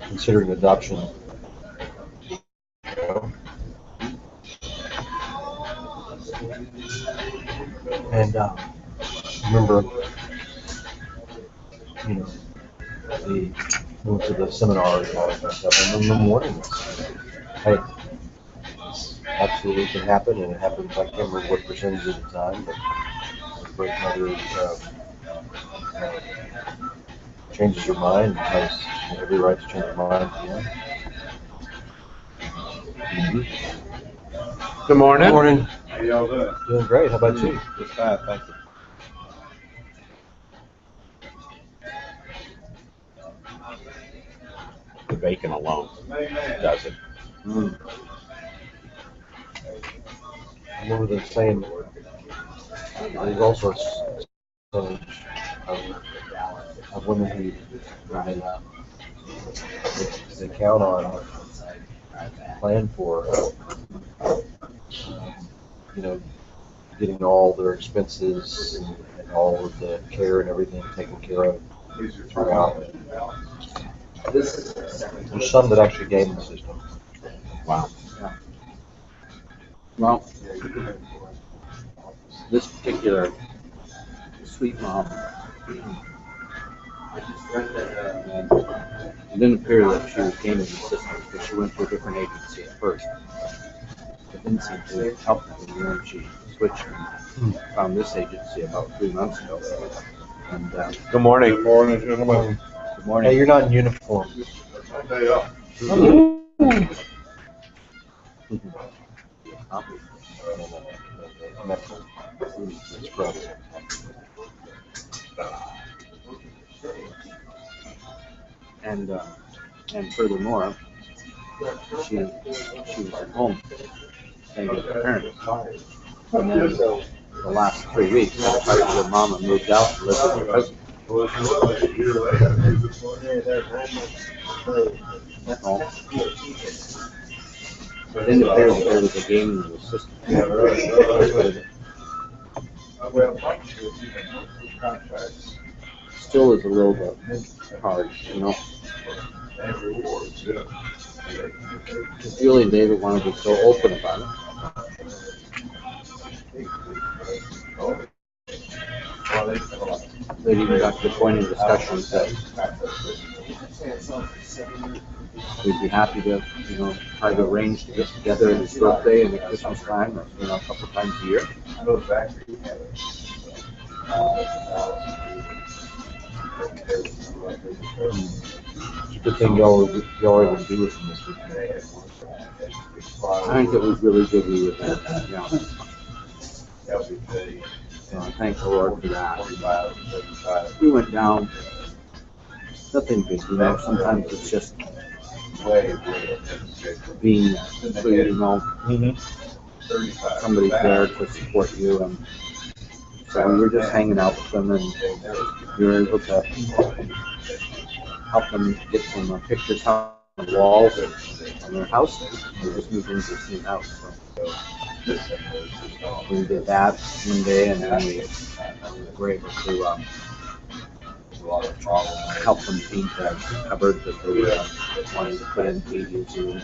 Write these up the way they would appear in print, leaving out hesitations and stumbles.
considering adoption. You know? And remember, you know, the went to the seminars and all that kind of stuff. And then the warning us, hey, this absolutely can happen, and it happens. I can't remember what percentage of the time, but the birth mother uh, changes her mind and has every right to change her mind again. Good morning. Good morning. How y'all doing? Doing great. How about you? Just fine, thank you. The bacon alone does it. What were they saying? There's all sorts of, of women who they count on, plan for, you know, getting all their expenses and all of the care and everything taken care of throughout. There's some that actually game the system. Wow. Well, this particular sweet mom, it didn't appear that she was gaming the system because she went to a different agency at first. It didn't seem to help her when she switched and found this agency about 3 months ago. And good morning. Good morning, gentlemen. Good morning. Hey, you're not in uniform. Day off. It's gross. And furthermore, she was at home staying with her parents. And then the last 3 weeks, her mama moved out and lived with her cousin. It didn't appear that there was a game in the system. Still is a little bit hard, you know. Because Julie and David wanted to be so open about it. They even got to the point in discussion that we'd be happy to, you know, try to arrange to get together at his birthday and at Christmas time, or, you know, a couple times a year. It's a good thing y'all able to do it from this weekend. I think it was really good we were there. Yeah. So I thank the Lord for that. We went down. Nothing big, you know. Sometimes it's just being, so you know, somebody's there to support you, and so we were just hanging out with them, and we were able to help them get some pictures on the walls on their house. We're just moving into this new house, so we did that one day, and then we were able to help them paint the cupboard that they wanted to put in pages in.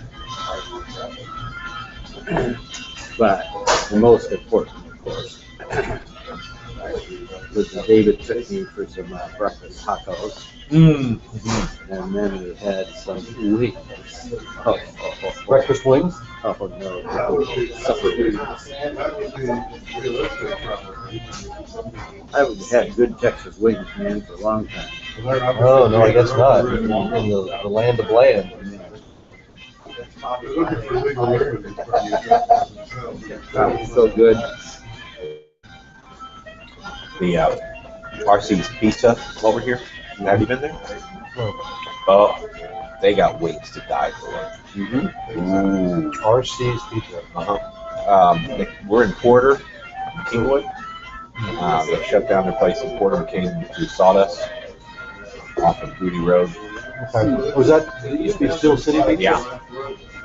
But the most important, of course, was that David took me for some breakfast tacos. And then we had some wings. Breakfast wings? Oh no, supper wings. I haven't had good Texas wings, man, for a long time. Oh, no, I guess not. In the land of bland. That was so good. The RC's Pizza over here. Have you been there? Oh, they got wings to die for. RC's Pizza. We're in Porter, Kingwood. They shut down their place in Porter and came to Sawdust off of Booty Road. Okay. Was that, it used to be Steel City Pizza? Yeah.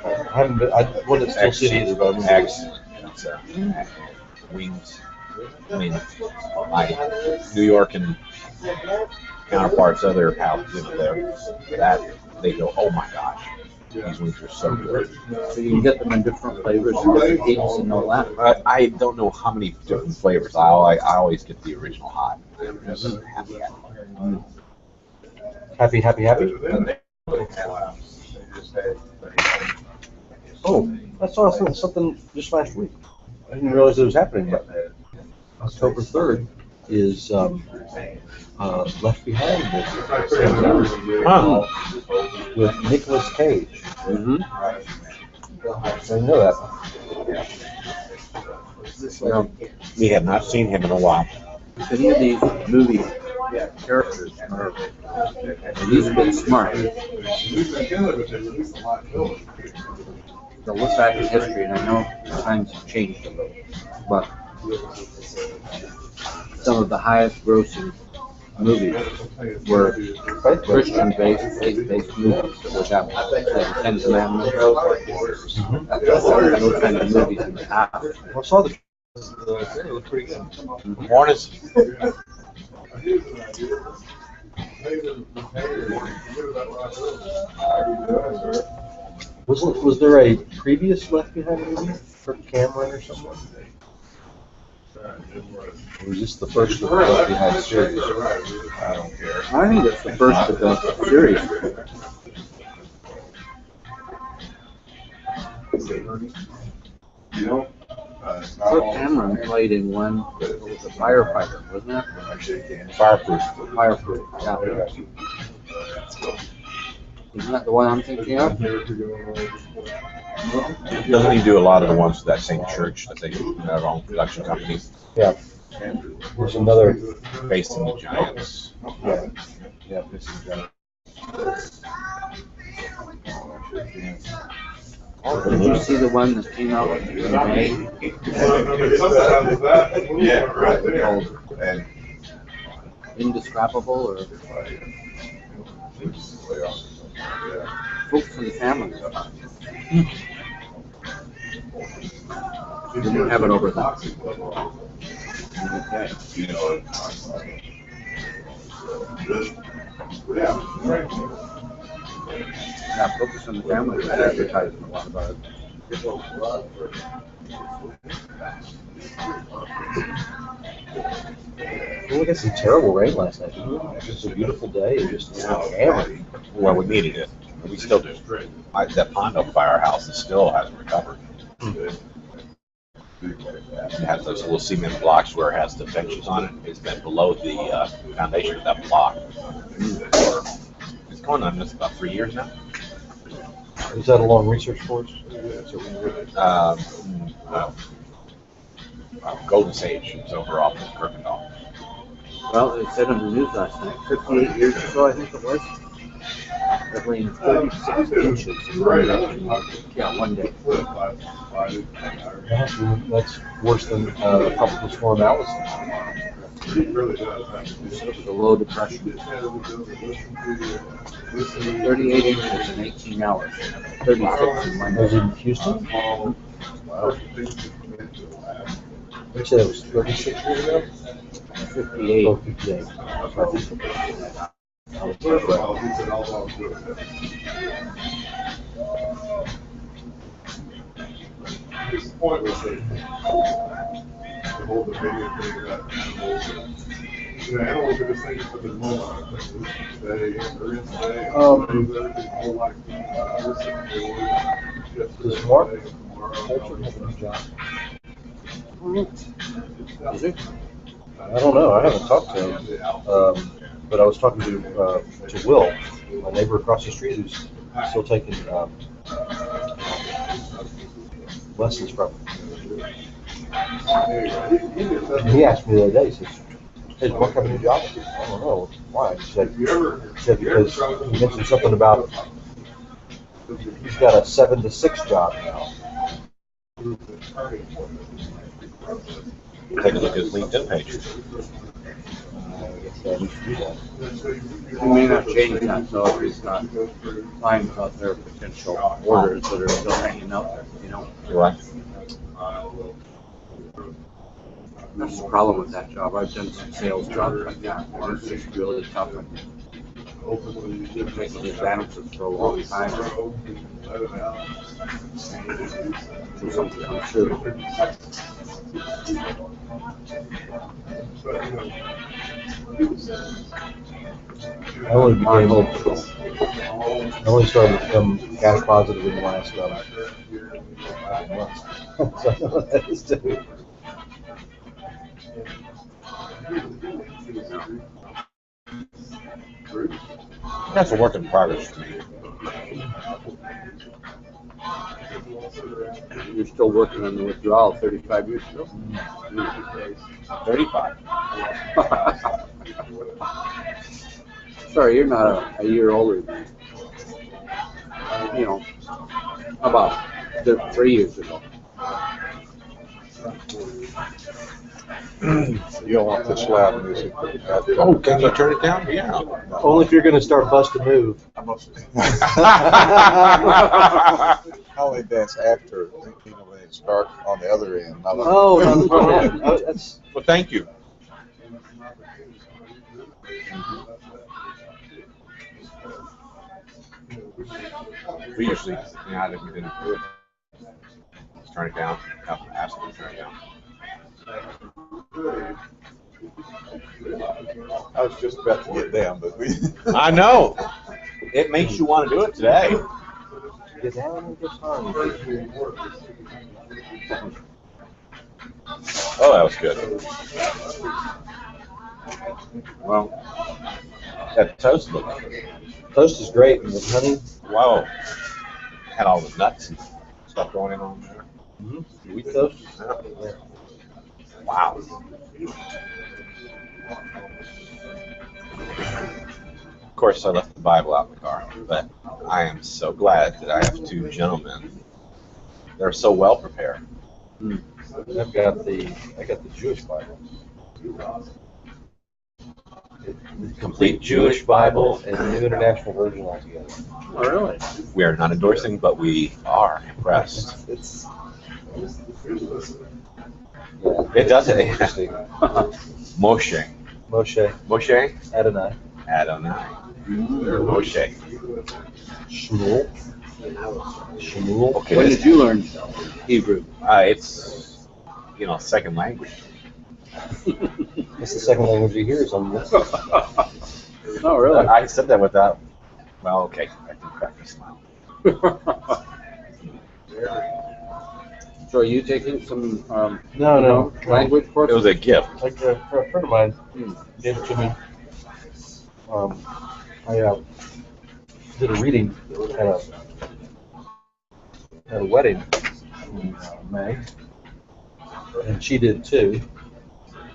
I haven't been, I wasn't at Steel City either, but I'm Eggs. Wings. I mean, my New York and counterparts, other pals, you know, that they go, oh my gosh, these wings are so good. So you can get them in different flavors and different heats and all that. I don't know how many different flavors. I always get the original hot. Happy, Happy, happy. Oh, I saw something just last week. I didn't realize it was happening, but October 3rd is Left Behind with Nicolas Cage. Mm-hmm. I didn't know that. Well, We have not seen him in a while. if any of these movie characters are at least a bit smart, they'll look back in history, and I know times have changed a little, but some of the highest grossing movies were Christian-based, faith-based movies that would have like the Ten Commandments, those kind of movies in the past. I saw the trailer. Looked pretty good. Morning. Was there a previous Left Behind movie for Cameron or someone? Or was this the first of the Left Behind series? I don't care. I think it's the first of the series. You know? Kirk Cameron played in one that was a firefighter, wasn't it? Fireproof. Fireproof, yeah. Isn't that the one I'm thinking of? Doesn't he do a lot of the ones for that same church that they have their own production companies Yeah. There's another. based in the Giants? Yeah. Yeah. This is. Did you see the one that came out in May Yeah, right there. And Indescribable or Folks in the Family? Didn't have it over that. Okay. you know, yeah, right. Yeah, Focus on the Family was advertising a lot about it. Well, we got some terrible rain last night. It was just a beautiful day. It just hammered. Well, we needed it. We still do. That pond up by our house still hasn't recovered. It has those little cement blocks where it has the benches on it. It's been below the foundation of that block. It's going on this about 3 years now. Is that a long research course? Um, uh, Golden Sage is over off of Kirkendall. Well, it said on the news last night, 58 years ago, I think it was. It rained 36 inches in one day. Yeah, one day. That's worse than Tropical Storm Allison. It really does. It was a low depression. 38 inches in 18 hours. 36 in one Was it day. in Houston? Wow. You said it was 36 years ago? 58. Oh, 58. I was right. His point was that the whole debate thing about animals. Animals are just things for the moment. They're in today. Does Mark Culture have a new job? Is it? I don't know. I haven't talked to him. But I was talking to Will, my neighbor across the street, who's still taking lessons from him. And he asked me the other day, he says, hey, does Mark have a new job? I don't know. Why? He said because he mentioned something about he's got a 7 to 6 job now. Take a look at his LinkedIn page. We should do that. He may not change that, so if he's got clients out there, potential orders that are still hanging out there, you know. You're right. That's the problem with that job. I've done some sales jobs like that. It's just really tough. ultimately you just Making advances for a long time. let it out. Until something comes through. But, you know, I only My became, hope. I only started to become cash positive in the last 5 months. So I know what that is too. That's a work in progress for me. You're still working on the withdrawal 35 years ago? 35. Sorry, you're not a year older than me. You know, about 3 years ago. You don't want this loud music. Oh, can you turn it down? Yeah. Only if you're gonna start bust a move. I only dance after, you know, when it's dark on the other end. Not on- Oh, no, that's, Well, thank you. We usually, we didn't do it. Just turn it down. Ask them to turn it down. I was just about to get down, but we. I know. It makes you want to do it today. get down and get started. Oh, that was good. Well, That toast looked good. Toast is great, and the honey, Wow. Had all the nuts and stuff going in on there. wheat toast. Yeah. Wow. Of course, I left the Bible out in the car, but I am so glad that I have two gentlemen. They're so well prepared. I got the Jewish Bible. Complete Jewish Bible. and the New International Version altogether. oh, really? We are not endorsing, but we are impressed. It's It does it. interesting. Moshe. Moshe, Adonai. Adonai, Moshe. Shmuel. Okay. When this- did you learn Hebrew? It's, second language. It's the second language he hears on this. Oh, really? I said that without, well, okay, I can crack a smile. So are you taking some No. language It courses? was a gift. Like a friend of mine gave it to me. I did a reading at a wedding in May, and she did too.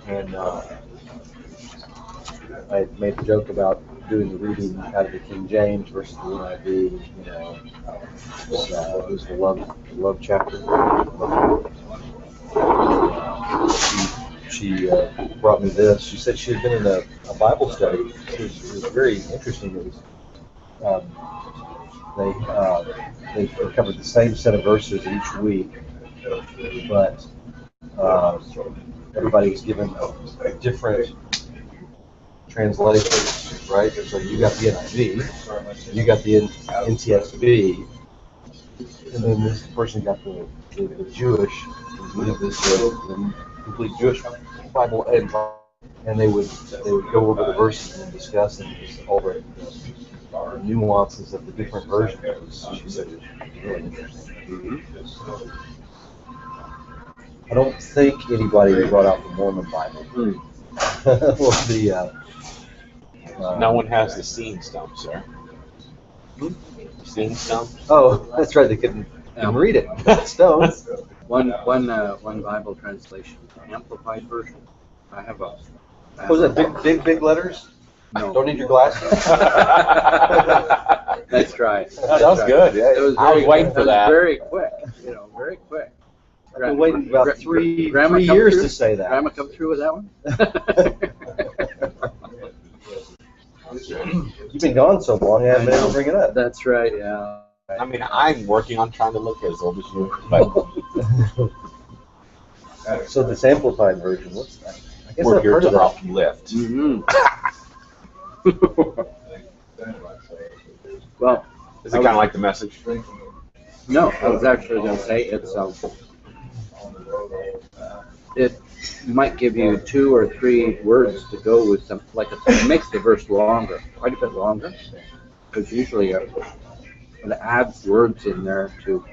And I made a joke about doing the reading out of the King James versus the NIV. It was the love chapter. She brought me this. She said she had been in a Bible study. It was very interesting. It was they covered the same set of verses each week, but everybody was given a different translation, right? So you got the NIV, you got the NTSB, and then this person got the Jewish, the complete Jewish Bible, and they would go over the verses and discuss and just all the nuances of the different versions. She said it was really interesting. I don't think anybody brought out the Mormon Bible. Or the No one has the seam stump, sir. Seam stump? Oh, that's right. They couldn't read it. Stone. One Bible translation, Amplified Version. I have a. Was it big letters? No. Don't need your glasses. Nice try. That was good. Yeah, It was I was very- waiting it for was that. Very quick, very quick. I've been waiting about three Grandma come years through? to say that. Grandma come through with that one? You've been gone so long, I haven't been able to bring it up. That's right, yeah. I mean, I'm working on trying to look as old as you, but So this amplified version, what's that? I guess we're I've here heard to of that. uplift. Mm-hmm. Well, Is it kind of like the message? no, I was actually going to say it might give you 2 or 3 words to go with some, like it makes the verse longer, quite a bit longer, because usually it adds words in there to,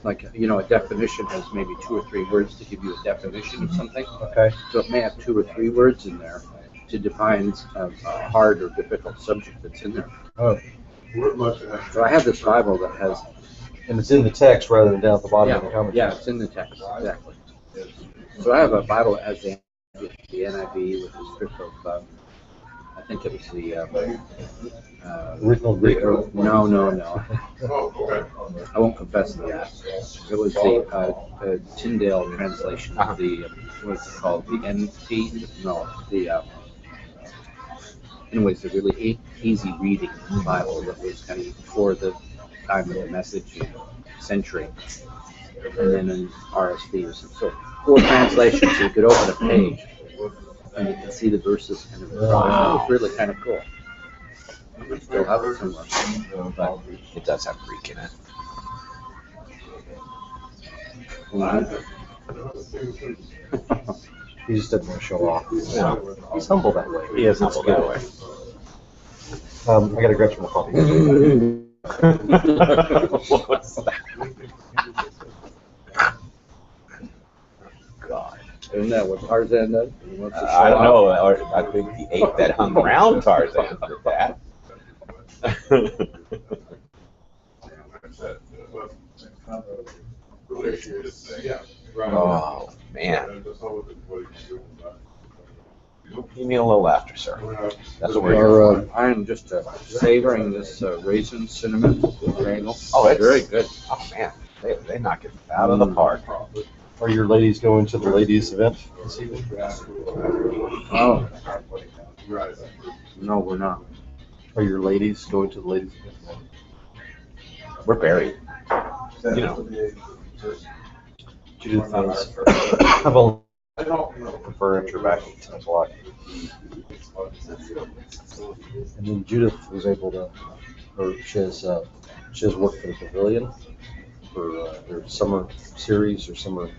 like, a definition has maybe 2 or 3 words to give you a definition of something. Okay. So it may have 2 or 3 words in there to define a hard or difficult subject that's in there. Oh, So I have this Bible that has, and it's in the text rather than down at the bottom of the yeah, commentary. it's in the text, exactly. So I have a Bible that has the NIV with a strip of, I think it was the, Original Greek. no. Oh, okay. I won't confess to that. It was the Tyndale translation of the, what's it called, the NT? No, anyways, a really easy reading Bible that was kind of before the time of the Message century. And then an RSV or something. So 4 translations, so you could open a page and you can see the verses kind of. Wow. It was really kind of cool. I still have it somewhere. But it does have Greek in it. He just doesn't want to show off. Yeah. He's humble that way. He is humble that way. I got a Gretchen with coffee. What's that? God. Isn't that what Tarzan does? He wants to show I don't off. know. Or I think the ape that hung around Tarzan did that. Yeah. Oh, man. You need a little laughter, sir. That's what we're here Or, for. I am just savoring this raisin cinnamon bagel. Oh, it's very good. Oh, man. They knock it out of the park. Are your ladies going to the ladies' event this evening? Oh, no, we're not. Are your ladies going to the ladies' event? We're buried. You know. Judith is, I've only the furniture back at 10 o'clock. And then Judith was able to, she has worked for the pavilion for their summer series or summer,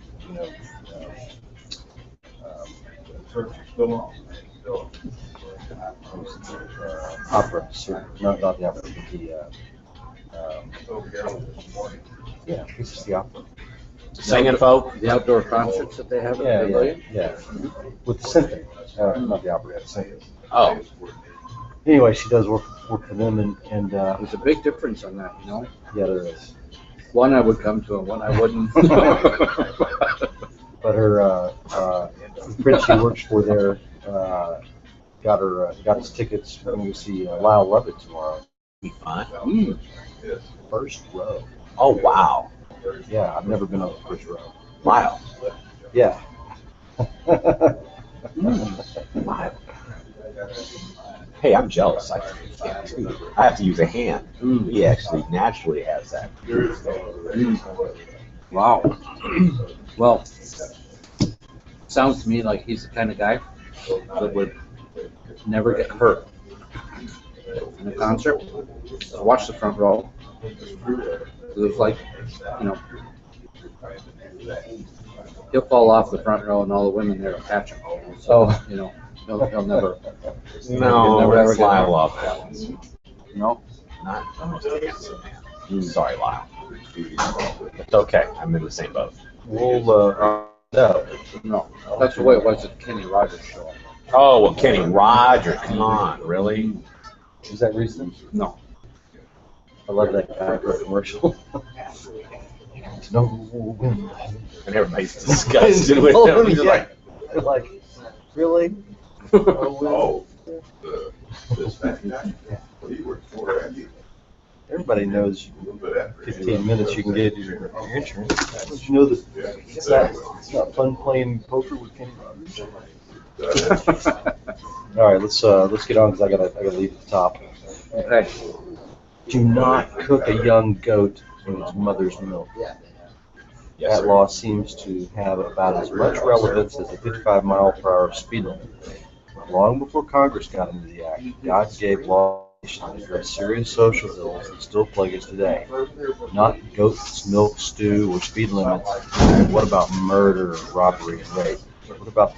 opera, not the opera, but yeah, this is the opera. Singing folk. The outdoor concerts that they have at the pavilion? Yeah. With the symphony, not the opera, the symphony. Oh, Anyway, she does work for them, and There's a big difference on that, yeah, there is. One I would come to and one I wouldn't. But her friend she works for there got us tickets when we see Lyle Lovett tomorrow. be fun. First row. Oh, wow. Yeah, I've never been on the first row. Wow. Yeah. Wow. Hey, I'm jealous. I have to use a hand. He actually naturally has that. Wow. Well, sounds to me like he's the kind of guy that would never get hurt in a concert. I watched the front row. It was like, he'll fall off the front row and all the women there will catch him. So, he'll never. No, never, that's ever get Lyle hurt. Love. No. Not sorry, Lyle. It's okay. I'm in the same boat. We'll no. No. That's the way it was at Kenny Rogers show. Oh, well, Kenny Rogers, come on, really? Is that recent? No. I love that guy for a commercial. No. And everybody's disgusted with him. He's Yeah. like, Like, really? Oh, this fat guy, he worked for Andy. Everybody knows A little bit after. 15 minutes you can get your insurance. Don't you know that it's not fun playing poker with Kenny Rogers? All right, let's get on because I gotta leave at the top. Okay. Do not cook a young goat in its mother's milk. yes, That sir. law seems to have about as much relevance as the 55-mile-per-hour speed limit. Long before Congress got into the act, God gave laws address serious social ills that still plague us today. Not goat's milk stew or speed limits. What about murder, robbery, and rape? What about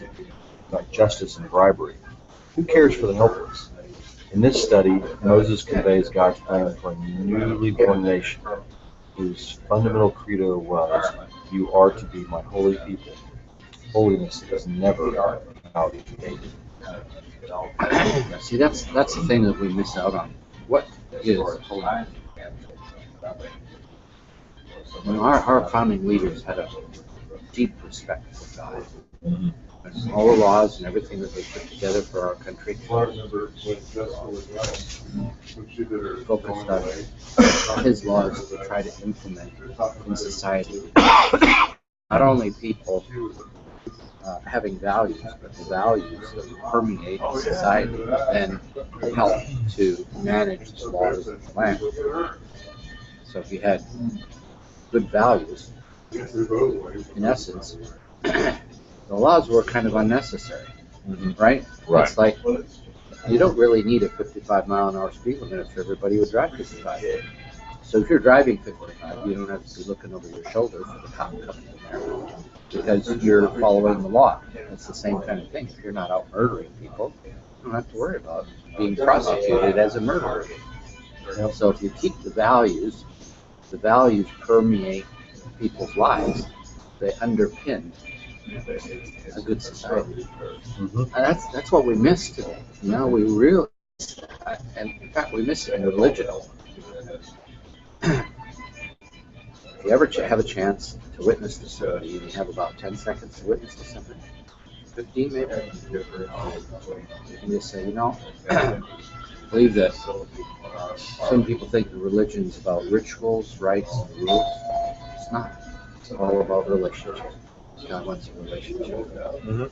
justice and bribery? Who cares for the helpless? In this study, Moses conveys God's plan for a newly born nation, whose fundamental credo was, "You are to be my holy people." Holiness is never outdated. See, that's the thing that we miss out on. What is holiness? Our founding leaders had a deep respect for God. Mhm. And all the laws and everything that they put together for our country I remember when Jessica was young, when she did her focused going on away. his laws to try to implement in society. Not only people having values, but the values that permeate society and help to manage the laws of the land. So if you had good values, Yes, there's those ways. in essence, the laws were kind of unnecessary, Mhm. right? Right. It's like you don't really need a 55-mile-an-hour speed limit if everybody would drive 55. So if you're driving 55, you don't have to be looking over your shoulder for the cop coming in there because you're following the law. It's the same kind of thing. If you're not out murdering people, you don't have to worry about being prosecuted as a murderer. So if you keep the values permeate people's lives. They underpin a good society. Mhm. And that's what we miss today. You know, we really, and in fact, we miss it in religion. If you ever have a chance to witness to somebody, and you have about 10 seconds to witness to somebody, 15 maybe, you can just say, you know, I believe that some people think that religion is about rituals, rites, and rules. It's not. It's all about relationship. God wants a relationship. Mhm.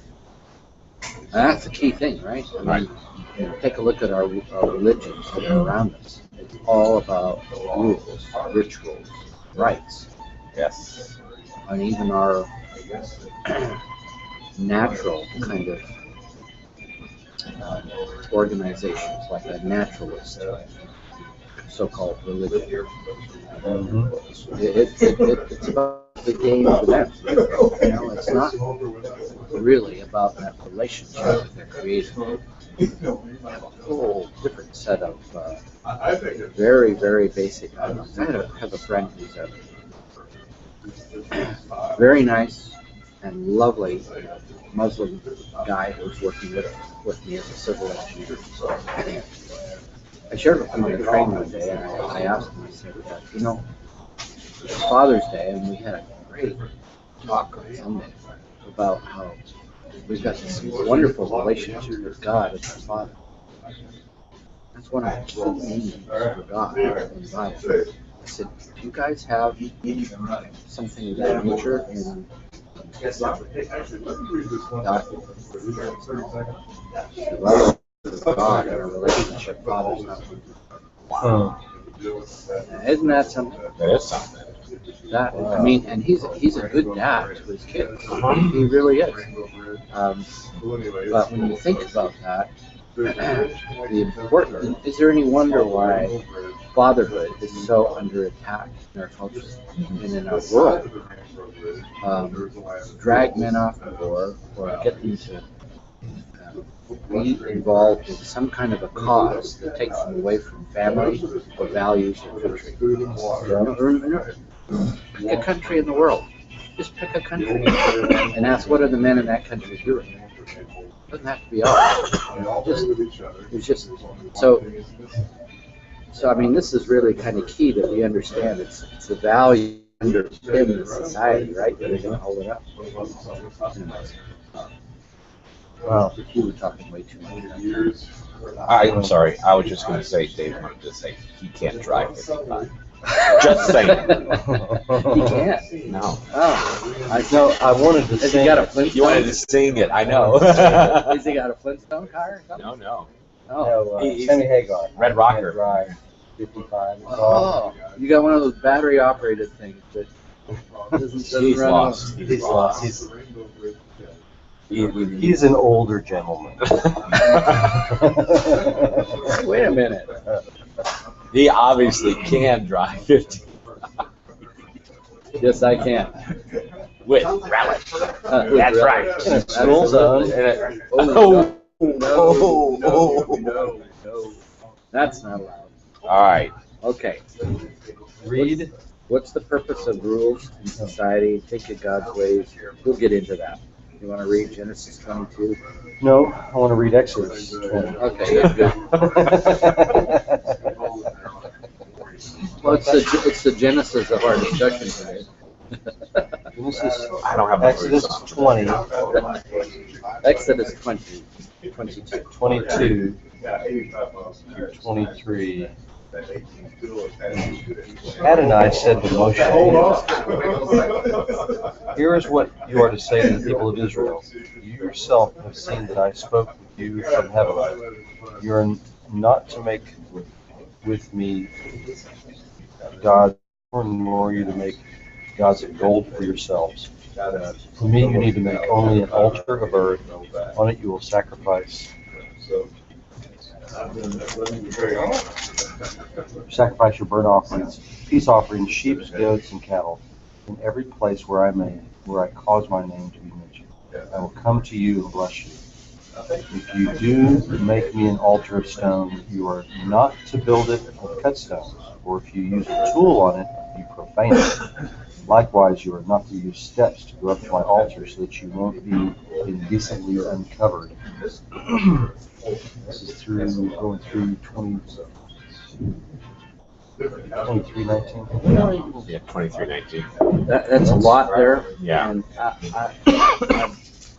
And that's the key thing, right? I mean, you know, take a look at our religions that are around us. It's all about rules, rituals, rites, Yes. and even our natural kind of organizations, like a naturalist, so-called religion. Mhm. It's about the game of them. You know, it's not really about that relationship with their creator. They have a whole different set of I think it's very, very basic items. I have a friend who's a very nice and lovely Muslim guy who's working with me as a civil engineer. I shared with him on the train one day, and I asked him, I said, you know, it's Father's Day, and we had a great talk on Sunday about how we've got this wonderful relationship with God as our Father. That's one of the key meanings for God in the Bible. I said, do you guys have something of that nature in Islam? God, the love of God and a relationship, Father's not. Isn't that something? That is something. That, I mean, and he's a good dad to his kids. He really is. But when you think about that, the important, is there any wonder why fatherhood is so under attack in our culture and in our world? Drag men off the war or get them to be involved in some kind of a cause that takes them away from family or values or country. Pick a country in the world. Just pick a country and ask what are the men in that country doing. It doesn't have to be ours. It's just so. I mean, this is really kind of key that we understand. It's the value underpin the society, right? That are going to hold it up. Wow. You were talking way too much. I'm sorry. I was just going to say, Dave wanted to say he can't drive 55. Just saying. He can't. No. Oh, I No, I wanted to Has sing he got a it. Flintstone? You wanted to sing it, I know. Has he got a Flintstone car or something? No, no. Oh. No, He's- Sammy Hagar. Red Rocker. Drive 55. Oh, you got one of those battery operated things that doesn't He's run lost. He's lost. He's He's an older gentleman. Wait a minute. He obviously can drive 50 Yes, I can. with relish. That's right. In a school zone. Oh, No. That's not allowed. all right. Okay. Read. What's the purpose of rules in society? Think of God's ways. We'll get into that. You want to read Genesis 22? No, I want to read Exodus 20. Okay, yeah, good. Well, it's the genesis of our discussion today. Genesis, I don't have Exodus 20, Exodus 20, 22. 22 through 23. Adonai said to Moshe, "Here is what you are to say to the people of Israel. You yourself have seen that I spoke with you from heaven. You are not to make with me gods, nor are you to make gods of gold for yourselves. For me, you need to make only an altar of earth. On it you will sacrifice your burnt offerings, peace offerings, sheep, goats, and cattle, in every place where I cause my name to be mentioned. I will come to you and bless you. If you do make me an altar of stone, you are not to build it with cut stones, or if you use a tool on it, you profane it. Likewise, you are not to use steps to go up to my altar, so that you won't be indecently uncovered." This is going through 23:19. Yeah, 23:19. That's a lot there. Yeah. And I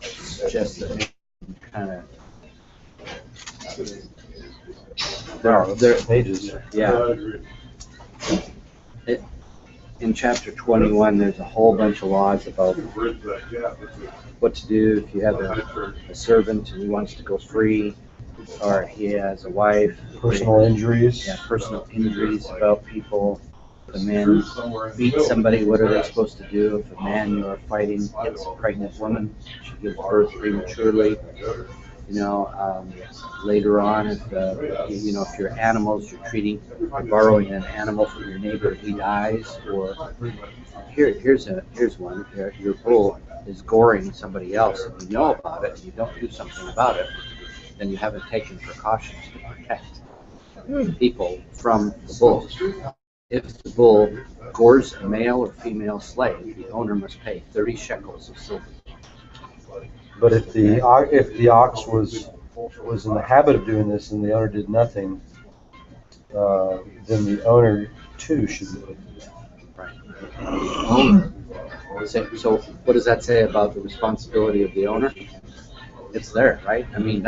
suggest that we kind of. There, Pages. yeah. In chapter 21, there's a whole bunch of laws about what to do if you have a servant and he wants to go free, or he has a wife. Personal injuries. Yeah, personal injuries about people. If a man beats somebody, what are they supposed to do? If a man you are fighting hits a pregnant woman, she gives birth prematurely. Later on, if your animals, you're borrowing an animal from your neighbor, he dies, or here's one. Your bull is goring somebody else, and you know about it, and you don't do something about it, then you haven't taken precautions to protect people from the bull. If the bull gores a male or female slave, the owner must pay 30 shekels of silver. But if the ox was in the habit of doing this and the owner did nothing, then the owner too should. Right. Owner. So what does that say about the responsibility of the owner? It's there, right? I mean,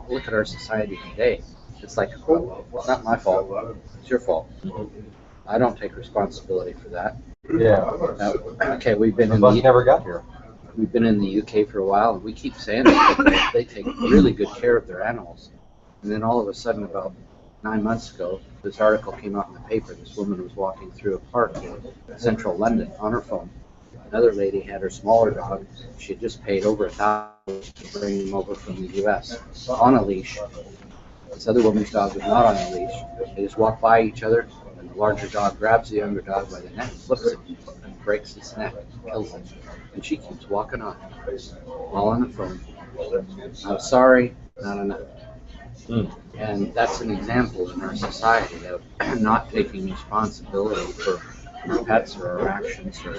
look at our society today. It's like, oh, it's not my fault. It's your fault. I don't take responsibility for that. Yeah. Okay, we've been The in bus the never got here. We've been in the UK for a while, and we keep saying that they take really good care of their animals. And then all of a sudden, about 9 months ago, this article came out in the paper. This woman was walking through a park in central London on her phone. Another lady had her smaller dog. She had just paid over $1,000 to bring him over from the US on a leash. This other woman's dog was not on a leash. They just walk by each other, and the larger dog grabs the younger dog by the neck, flips it, and breaks its neck, kills it. And she keeps walking on, all on the phone. I'm sorry, not enough. And that's an example in our society of not taking responsibility for our pets or our actions or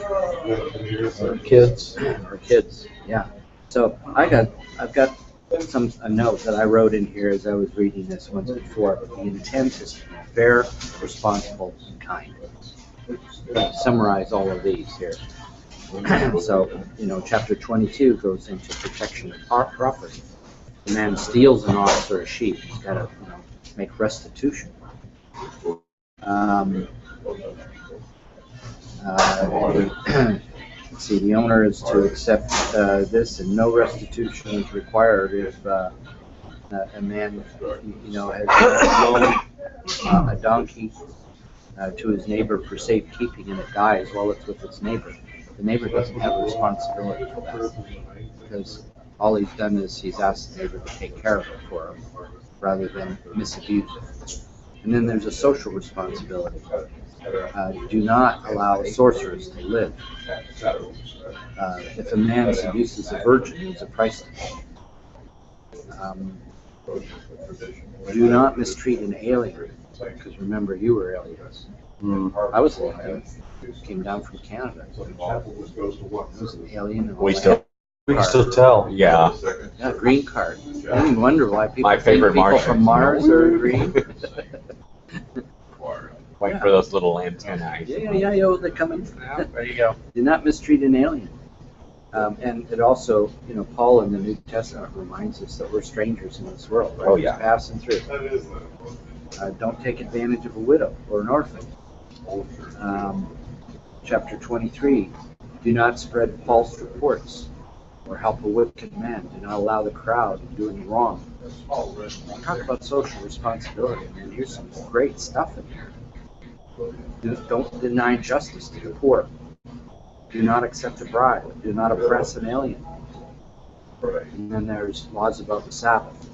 Kids. our kids. Yeah. So I've got a note that I wrote in here as I was reading this once before. The intent is to be fair, responsible, and kind. To summarize all of these here. So, chapter 22 goes into protection of property. The man steals an ox or a sheep, he's got to, make restitution. Let's see, the owner is to accept this, and no restitution is required if a man, has loaned a donkey to his neighbor for safekeeping, and it dies while it's with its neighbor. The neighbor doesn't have a responsibility for that, because all he's done is he's asked the neighbor to take care of it for him rather than misabuse it. And then there's a social responsibility. Do not allow sorcerers to live. If a man seduces a virgin, there's a price to pay. Do not mistreat an alien, because remember, you were aliens. I was an alien. Came down from Canada. I was an alien. And all We that. still, We can still tell. yeah. Yeah, green card. I didn't wonder why people My favorite think people Martians. from Mars are green. Wait for those little antennae. Yeah, they're coming. There you go. Do not mistreat an alien. And it also, Paul in the New Testament reminds us that we're strangers in this world, right? Oh, yeah. Just passing through. That is Don't take advantage of a widow or an orphan. Chapter 23, do not spread false reports or help a wicked man. Do not allow the crowd doing wrong. Talk about social responsibility. Man, here's some great stuff in here. Don't deny justice to the poor. Do not accept a bribe. Do not oppress an alien. And then there's laws about the Sabbath.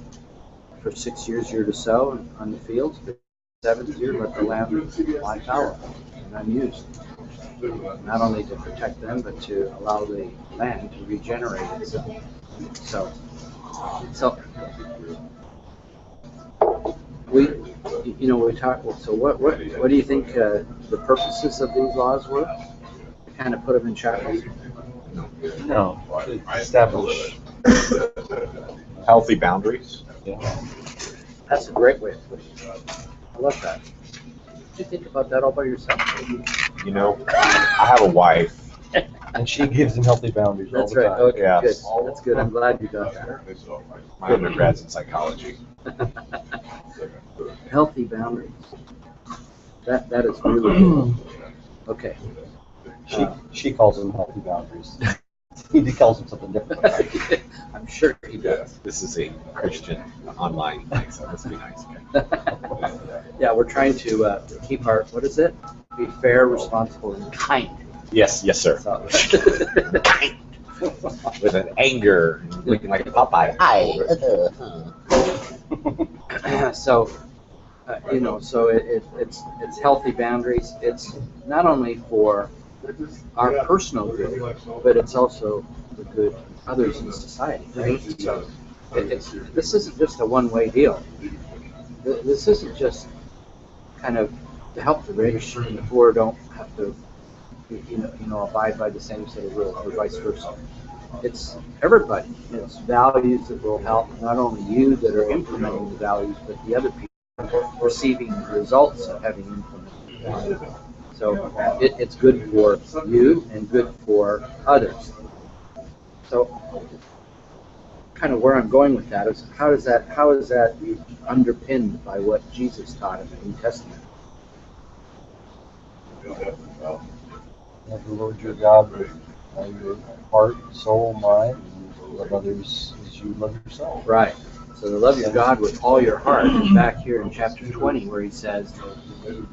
For 6 years you're to sow on the fields, but the 7th year let the land lie fallow and unused. Not only to protect them, but to allow the land to regenerate itself. So we talk. So what do you think the purposes of these laws were? To kind of put them in shackles. No, to establish. Healthy boundaries. Yeah. That's a great way of putting it. I love that. Did you think about that all by yourself? You know, I have a wife. And she gives them healthy boundaries all That's the right. time. Okay, Yeah. good. That's good. I'm glad you got that. My undergrad's in psychology. Healthy boundaries. That is really good. Okay. She calls them healthy boundaries. He calls them something different. I'm sure he does. This is a Christian online thing, so let's be nice. Okay? Yeah, we're trying to keep our, what is it? Be fair, responsible, and kind. Yes, sir. So, With an anger, looking like Popeye. so it's healthy boundaries. It's not only for our personal good, but it's also the good of others in society, right? So this isn't just a one-way deal. This isn't just kind of to help the rich and the poor don't have to, abide by the same set of rules, or vice versa. It's everybody. It's values that will help not only you that are implementing the values, but the other people receiving the results of having implemented the values. So it's good for you and good for others. So kind of where I'm going with that is how is that underpinned by what Jesus taught in the New Testament? Love the Lord your God with all your heart, soul, mind, and love others as you love yourself. Right. So to love your God with all your heart is back here in chapter 20 where he says,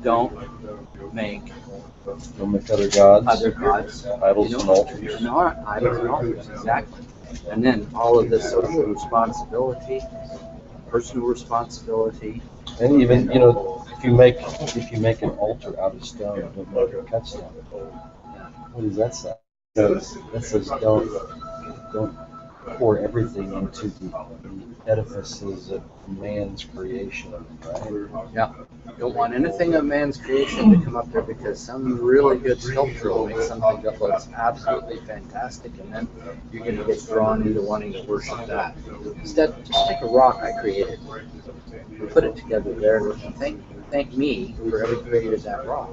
don't make other gods, idols and altars. No, idols and altars, exactly. And then all of this social responsibility, personal responsibility. And even, if you make an altar out of stone, don't make it cut stone. What does that say? That says don't pour everything into the edifices of man's creation, right? Yeah. Don't want anything of man's creation to come up there because some really good sculptor will make something that looks absolutely fantastic, and then you're going to get drawn into wanting to worship that. Instead, just take a rock I created, and put it together there, and thank me for having created that rock.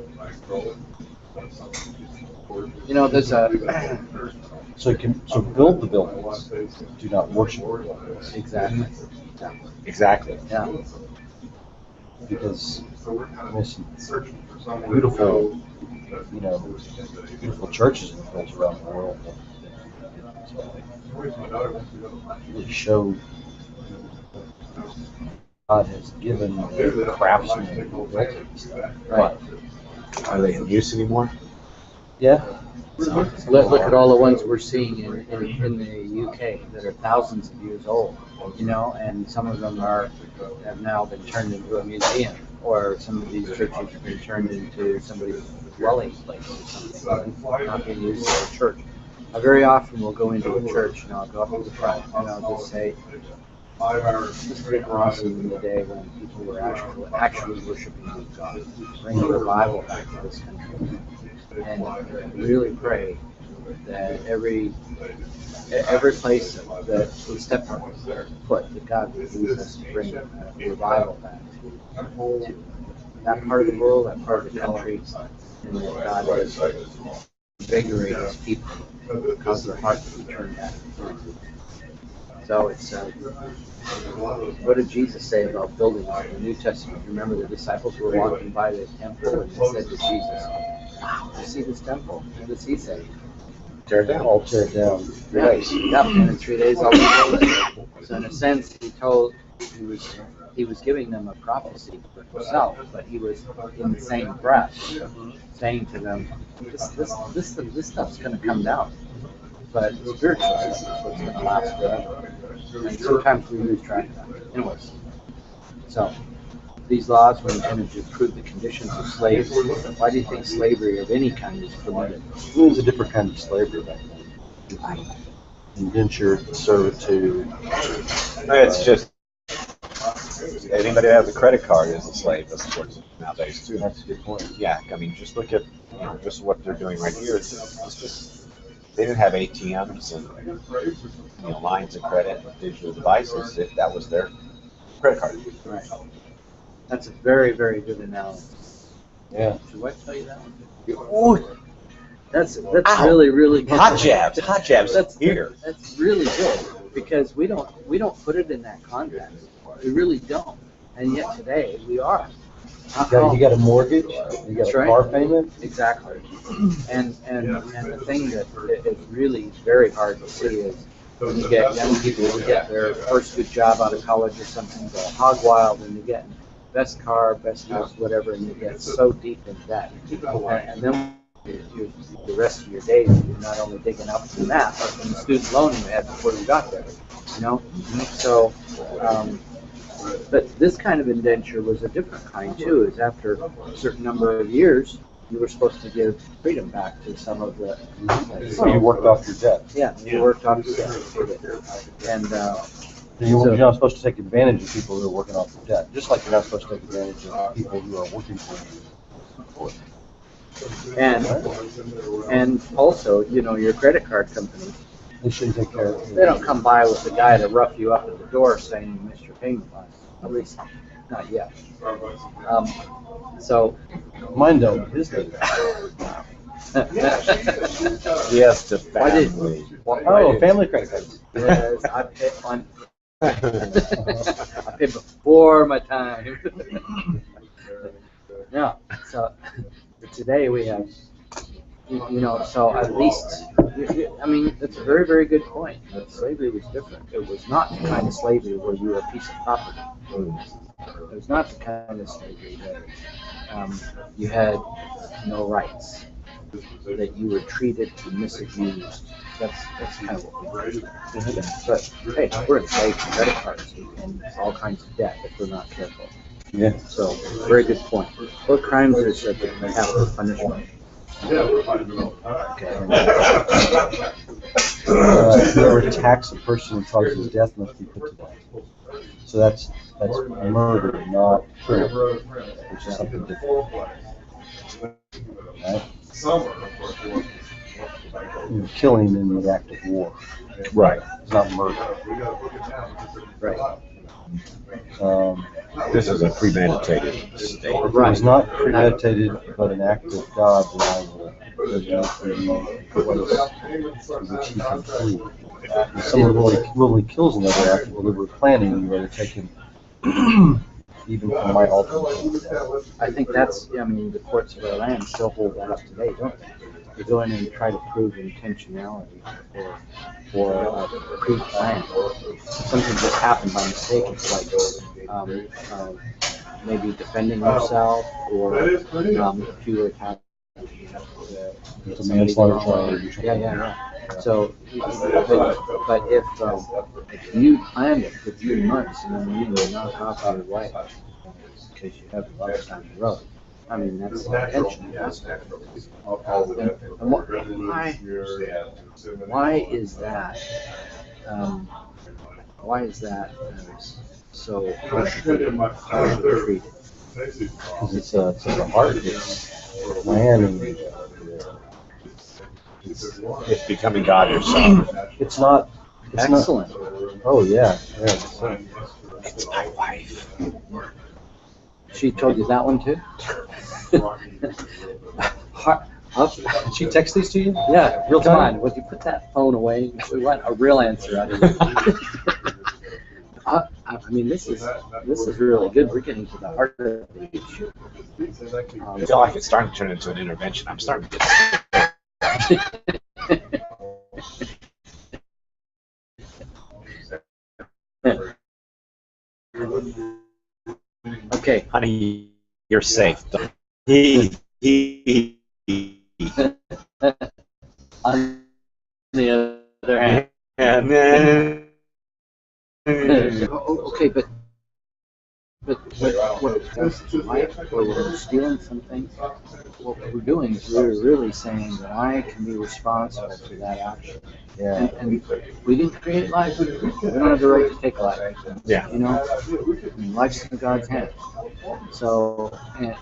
There's a So build the buildings. Do not worship the buildings. exactly. Exactly. Yeah. Because there's some beautiful churches and built around the world that really show God has given the craftsmen who built it and stuff. Right. Are they in use anymore? Yeah. Look at all the ones we're seeing in the UK that are thousands of years old, and some of them have now been turned into a museum, or some of these churches have been turned into somebody's dwelling place or something, not being used as a church. Very often we'll go into a church and I'll go up to the front and I'll just say, this is Rick Rossi in the day when people were actually worshiping God. Bring a revival back to this country. And really pray that every place that we step on foot, that God would use us to bring a revival back to that part of the world, that part of the country, and that God would invigorate His people, cause their hearts to be turned back. So it's what did Jesus say about building in the New Testament? Remember, the disciples were walking by the temple and they said to Jesus, "Wow, you see this temple?" What does He say? Tear it down. I'll tear it down. Yes. Yep. And in 3 days I'll rebuild it. So in a sense, he was giving them a prophecy for Himself, but He was in the same breath saying to them, this stuff's going to come down, but spiritual is what's going to last forever. And sometimes we lose track of that. Anyways, so these laws were intended to improve the conditions of slaves. Why do you think slavery of any kind is permitted? It was a different kind of slavery back then. Indentured servitude. It's just anybody that has a credit card is a slave, of course, nowadays too. That's a good point. Yeah, I mean, just look at just what they're doing right here. It's just they didn't have ATMs and lines of credit and digital devices. If that was their credit card. Right. That's a very, very good analogy. Yeah. Should I tell you that one? Oh, that's really, really good. Hot jabs. That's here. That's really good because we don't put it in that context. We really don't. And yet today we are. You got a mortgage. You got That's a right. car payment. Exactly. And the thing that is really very hard to see is when you get young people who get their first good job out of college or something, go hog wild, and you get best car, best house, whatever, and you get so deep in debt. And then the rest of your days, you're not only digging up from that, but from the student loan you had before you got there. So, but this kind of indenture was a different kind too. Is after a certain number of years, you were supposed to give freedom back to some of the. So you worked off your debt. Yeah, you worked off your debt, and You're not supposed to take advantage of people who are working off their debt, just like you're not supposed to take advantage of people who are working for you. And also, your credit card company. They shouldn't take care of you. They don't come by with the guy to rough you up at the door saying you missed your payment line. At least, not yet. So. Mine don't. His does. Yes, the Why did- family. Oh, family credit cards. Yes, I pay before my time. Yeah. So today we have, so at least, I mean, that's a very, very good point. But slavery was different. It was not the kind of slavery where you were a piece of property. It was not the kind of slavery that you had no rights, that you were treated and misused. That's kind of what we do. But hey, we're enslaved to credit cards and all kinds of debt if we're not careful. Yeah. So, very good point. What crimes are said that may have for punishment? Okay. Whoever attacks a person and causes death must be put to death. So that's murder, not murder, which is something different. Right? You're killing in the act of war. Right. It's not murder. Right. This is a premeditated state. If it was not premeditated, but an act of God, then I will judge you for the place to which he can flee. If someone willingly kills another after deliberate planning, you are to take him even from my altar. I think the courts of our land still hold that up today, don't they? They go in and try to prove intentionality or pre-plan. Something just happened by mistake. It's like maybe defending yourself, or if you were attacked It's a manslaughter charge. Yeah. So, but if you planned it for 3 months and then you were not off your wife because you have a lot of time to road, I mean, that's intentional. And why is that? Why is that so hard to treat? Because it's a heart, it's plan, and It's becoming God yourself. it's not. Excellent. Oh yeah. It's my wife. She told you that one too? She text these to you? Yeah, real time. Would you put that phone away? We want a real answer out of you. I mean, this is really good. We're getting to the heart of the issue. I feel like it's starting to turn into an intervention. I'm starting to get Okay. honey, you're safe. On the other hand, And then okay, but what where we're stealing some things, what we're doing is we're really saying that I can be responsible for that action. Yeah. And we didn't create life. We don't have the right to take life. Yeah. You know, I mean, life's in God's hands. So,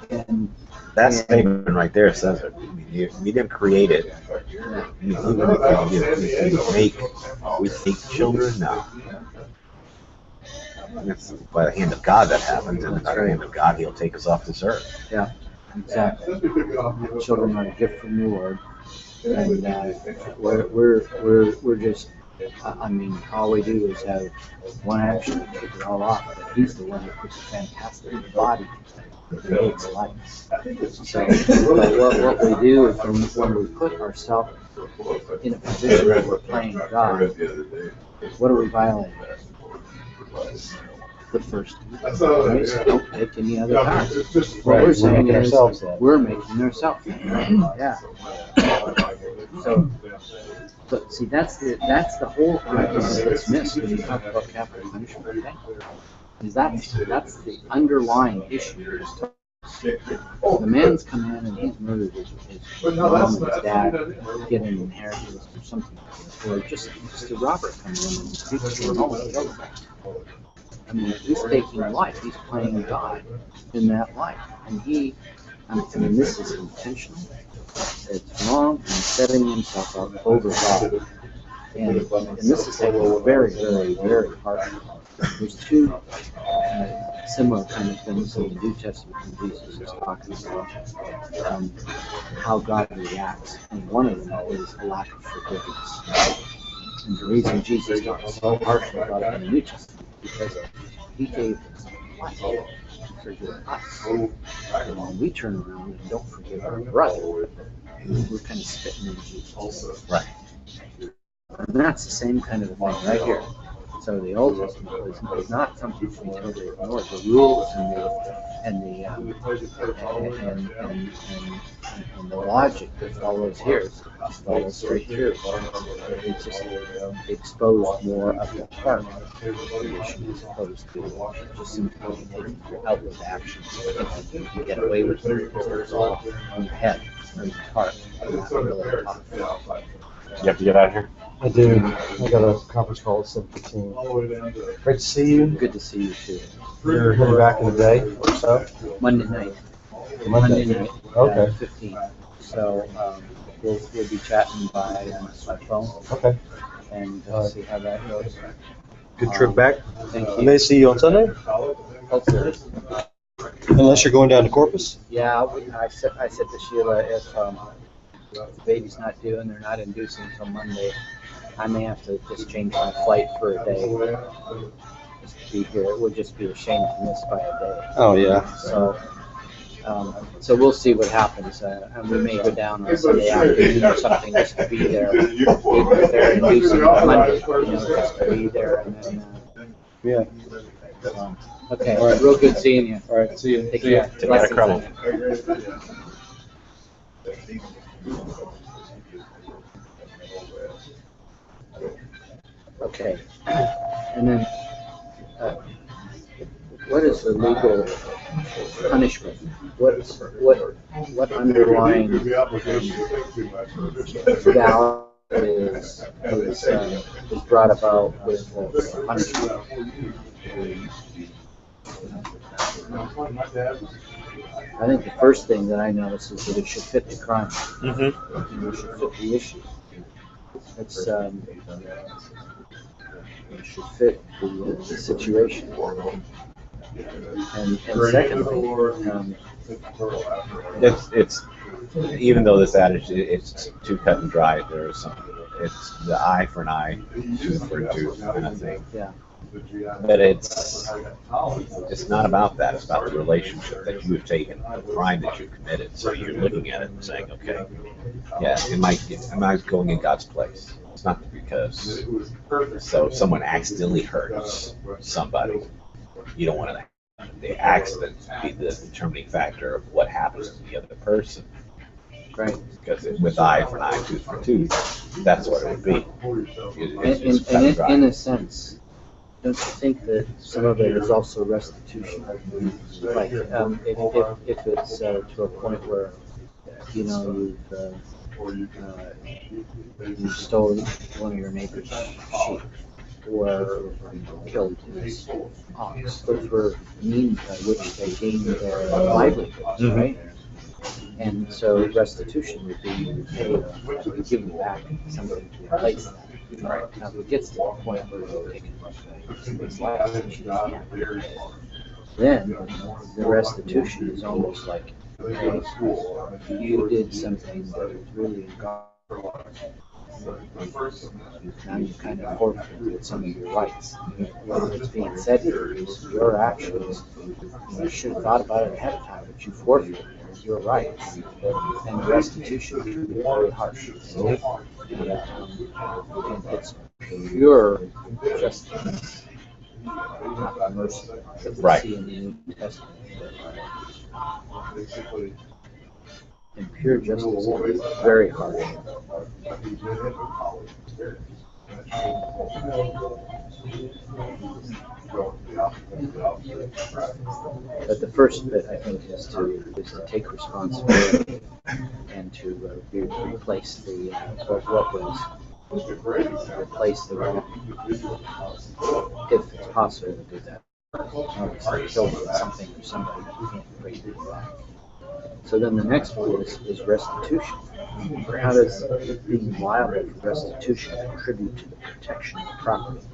and that statement right there says it. I mean, you didn't create it. Even if we make children, no. It's by the hand of God that happens, and by the hand of God, He'll take us off this earth. yeah, exactly. Children are a gift from the Lord, and we're just. I mean, all we do is have one action to kick it all off, but He's the one that puts a fantastic body that creates life. So, but what we do is when we put ourselves in a position where we're playing God, what are we violating? The first commandment. Don't take any other path. What we're We're saying making is ourselves that. we're making ourselves that. Yeah. So, but see, that's the whole argument that's missed when you talk about capital punishment. Okay? Is that's the underlying issue. The man's come in and he's murdered his mom and his dad, get an inheritance or something, or just a robber comes in and takes him home and kills him. I mean, he's taking life. He's playing God in that life, and I mean, this is intentional. It's wrong, and setting himself up over God. And this is taken very, very, very harsh. There's two similar kind of things in the New Testament when Jesus is talking about how God reacts. And one of them is a lack of forgiveness. And the reason Jesus talks so harshly about it in the New Testament is because He gave His life to forgive us. And when we turn around and don't forgive our brother, we're kind of spitting in Jesus. Right. And that's the same kind of a thing right here. So the Old Testament was not something to be totally ignored. The rules and the logic that follows here follows straight through. It just exposed more of the heart of the issue as opposed to just simply taking your outward actions. You can get away with it because it's all in your head or in your heart. Not really tough. You have to get out of here. I do. I got a conference call at 7:15. Great to see you. Good to see you too. You're heading back in the day or so? Monday night. Monday. Night. Okay. 15. So we'll be chatting by phone Okay. and see how that goes. Good trip back. Thank I you. may see you on Sunday, Hopefully. unless you're going down to Corpus. Yeah, I said to Sheila, if the baby's not due and they're not inducing until Monday, I may have to just change my flight for a day. Just to be here. It would just be a shame to miss by a day. Oh yeah. So we'll see what happens. And we may go down on Sunday afternoon or something just to be there. Even if they're inducing on Monday, just to be there and then. Yeah. Okay. All right. Real good seeing you. All right. See you. Take care. Take care, Crumble. Okay. And then, what is the legal punishment? What underlying The application takes too much. value is brought about with punishment? I think the first thing that I notice is that it should fit the crime. Mm-hmm. It should fit the issue. It's it should fit the situation. And secondly, It's even though this adage it's too cut and dry. There's some. It's the eye for an eye, tooth for a tooth kind of thing. yeah, But it's not about that. It's about the relationship that you have taken, the crime that you've committed. So you're looking at it and saying, okay, yeah, am I going in God's place? It's not because so if someone accidentally hurts somebody, you don't want to the accident be the determining factor of what happens to the other person. right. Because with eye for an eye, tooth for tooth, that's what it would be. It's cut and dry. In a sense, don't you think that some of it is also restitution? Like, if it's to a point where, you know, you've stolen one of your neighbor's sheep or killed his ox. Those were means by which they gained their livelihoods, right? And so restitution would be, hey, we give you back something to replace that. Right. Now, if it gets to the point where you're taking somebody's life, then the restitution is almost like, hey, you did something that was really God. Now you kind of forfeited some of your rights. What's being said here is your actions, you should have thought about it ahead of time, but you forfeited your rights. And restitution can be very harsh. And it's pure justice, not the mercy that we Right. see in the New Testament. And pure justice can be very harsh. But the first bit, I think, is to take responsibility and to replace the what was replace the wrong, if it's possible to do that. Obviously, killing something or somebody, you can't bring it back. So then the next one is restitution. How does being liable for restitution contribute to the protection of property?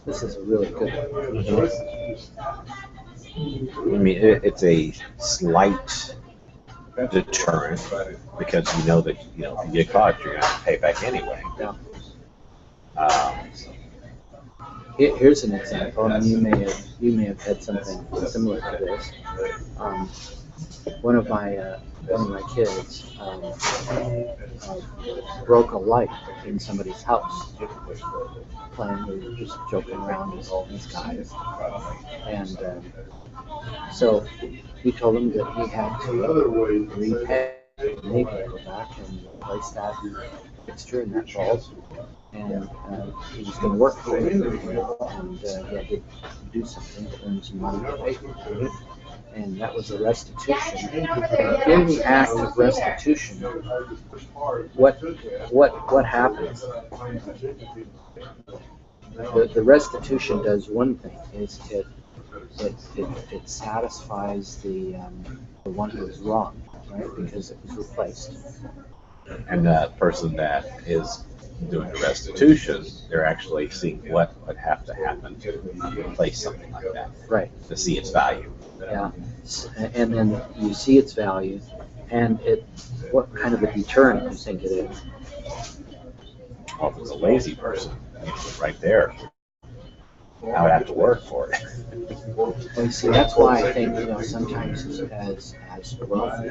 This is a really good one. I mean, it's a slight deterrent because you know that if you get caught, you're going to have to pay back anyway. Yeah. Um, Here's an example, and you may have had something similar to this. One of my kids broke a light in somebody's house. Playing, we were just joking around as these guys, and so we told him that he had to repay, maybe go back and replace that fixture and that bulb, and he was going to work for it, and he had to do something to earn some money to pay for it. And that was a restitution. In the act of restitution, what happens? The restitution does one thing: is it satisfies the one who is wrong, right? Because it was replaced. and the person that is doing the restitution, they're actually seeing what would have to happen to replace something like that, Right. to see its value. Yeah. And then you see its value, and what kind of a deterrent do you think it is? Well, if it's a lazy person, right there, I would have to work for it. Well, you see, that's why I think, sometimes as wealthy